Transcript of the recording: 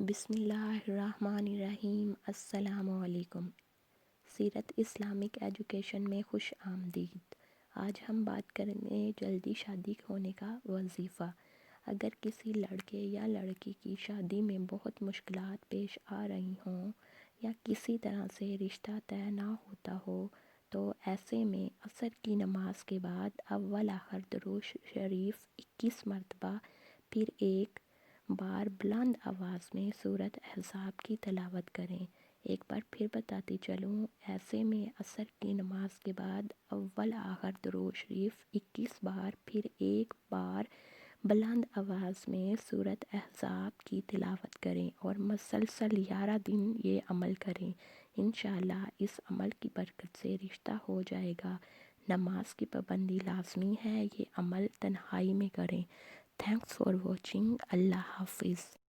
بسم اللہ الرحمن الرحیم۔ السلام علیکم۔ سیرت اسلامک ایجوکیشن میں خوش آمدید۔ آج ہم بات کریں گے جلدی شادی ہونے کا وظیفہ۔ اگر کسی لڑکے یا لڑکی کی شادی میں بہت مشکلات پیش آ رہی ہوں یا کسی طرح سے رشتہ طے نہ ہوتا ہو تو ایسے میں عصر کی نماز کے بعد اول آخر درود شریف 21 مرتبہ پھر ایک بار بلند آواز میں سورۃ احزاب کی تلاوت کریں۔ ایک بار پھر بتاتی چلوں، ایسے میں عصر کی نماز کے بعد اول آخر درود شریف 21 بار پھر ایک بار بلند آواز میں سورۃ احزاب کی تلاوت کریں اور مسلسل 11 دن یہ عمل کریں۔ انشاءاللہ اس عمل کی برکت سے رشتہ ہو جائے گا۔ نماز کی پابندی لازمی ہے، یہ عمل تنہائی میں کریں۔ Thanks for watching. اللہ حافظ۔